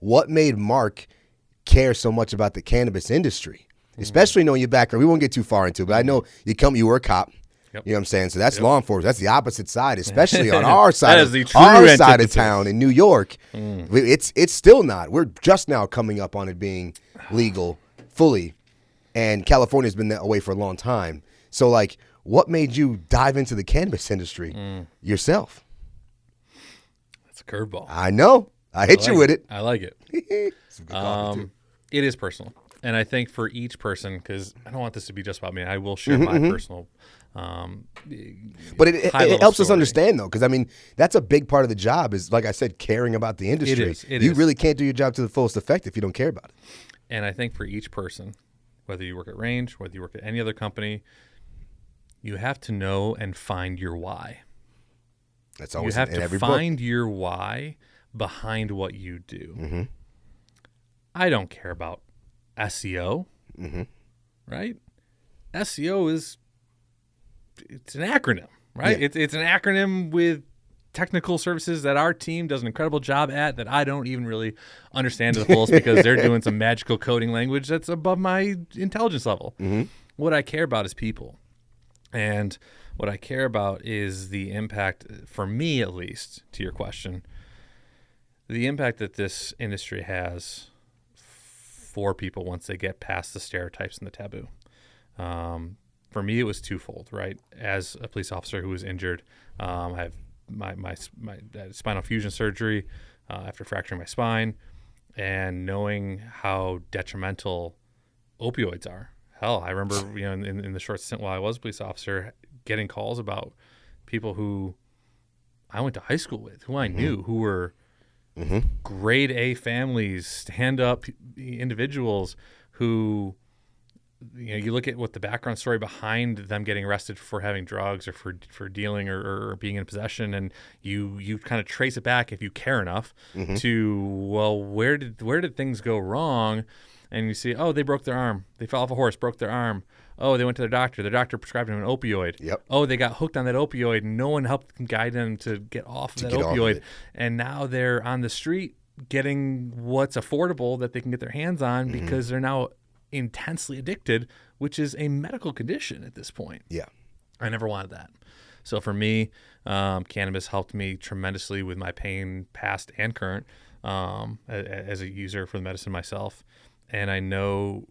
what made Mark care so much about the cannabis industry, especially knowing your background. We won't get too far into it, but I know you were a cop. Yep. You know what I'm saying? So that's law enforcement. That's the opposite side, especially on our side, side of town in New York. It's still not. We're just now coming up on it being legal fully, and California's been that way for a long time. So, like, what made you dive into the cannabis industry yourself? That's a curveball. I know. I hit you with it. I like it. It's a good coffee, too. It is personal. And I think for each person, because I don't want this to be just about me, I will share my personal but it helps us understand, though, because, I mean, that's a big part of the job is, like I said, caring about the industry. You really can't do your job to the fullest effect if you don't care about it. And I think for each person, whether you work at Range, whether you work at any other company, you have to know and find your why. That's always you have in every to book. find your why behind what you do. I don't care about SEO, right? SEO it's an acronym, right? Yeah. It's an acronym with technical services that our team does an incredible job at that I don't even really understand to the fullest because they're doing some magical coding language that's above my intelligence level. What I care about is people. And what I care about is the impact, for me at least, to your question, the impact that this industry has for people once they get past the stereotypes and the taboo. For me, it was twofold, right? As a police officer who was injured, I have my spinal fusion surgery after fracturing my spine, and knowing how detrimental opioids are. Hell, I remember, in the short stint while I was a police officer, getting calls about people who I went to high school with, who I knew, who were grade A families, stand-up individuals who, you look at what the background story behind them getting arrested for having drugs or for dealing or being in possession, and you kind of trace it back if you care enough to, well, where did things go wrong? And you see, they broke their arm. They fell off a horse, broke their arm. Oh, they went to their doctor. Their doctor prescribed them an opioid. Yep. Oh, they got hooked on that opioid. No one helped guide them to get off of that opioid. And now they're on the street getting what's affordable that they can get their hands on because they're now intensely addicted, which is a medical condition at this point. Yeah. I never wanted that. So for me, cannabis helped me tremendously with my pain, past and current, as a user for the medicine myself. And I know,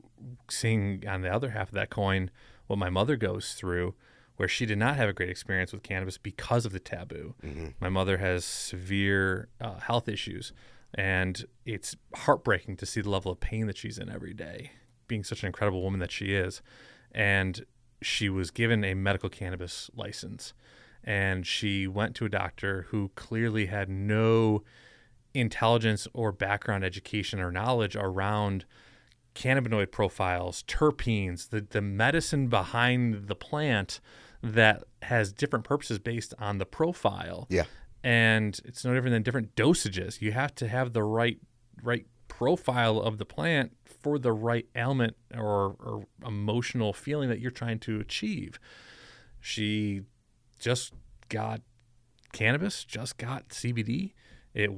seeing on the other half of that coin what my mother goes through, where she did not have a great experience with cannabis because of the taboo. My mother has severe health issues, and it's heartbreaking to see the level of pain that she's in every day, being such an incredible woman that she is. And she was given a medical cannabis license, and she went to a doctor who clearly had no intelligence or background education or knowledge around cannabinoid profiles, terpenes, the medicine behind the plant that has different purposes based on the profile. Yeah. And it's no different than different dosages. You have to have the right profile of the plant for the right ailment or emotional feeling that you're trying to achieve. She just got cannabis, just got CBD. It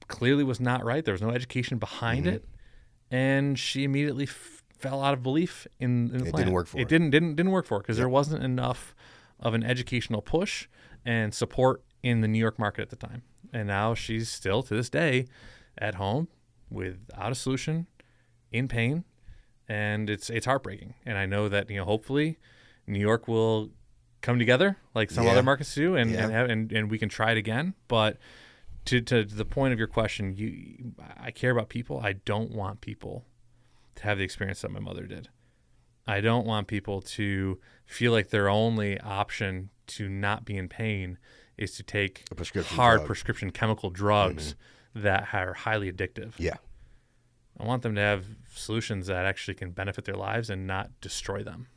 clearly was not right. There was no education behind it. And she immediately fell out of belief in the plant. It didn't work for her. It didn't work for her because there wasn't enough of an educational push and support in the New York market at the time. And now she's still, to this day, at home without a solution, in pain, and it's heartbreaking. And I know that hopefully New York will come together like some other markets do, and we can try it again. But to the point of your question, I care about people. I don't want people to have the experience that my mother did. I don't want people to feel like their only option to not be in pain is to take prescription chemical drugs that are highly addictive. Yeah. I want them to have solutions that actually can benefit their lives and not destroy them.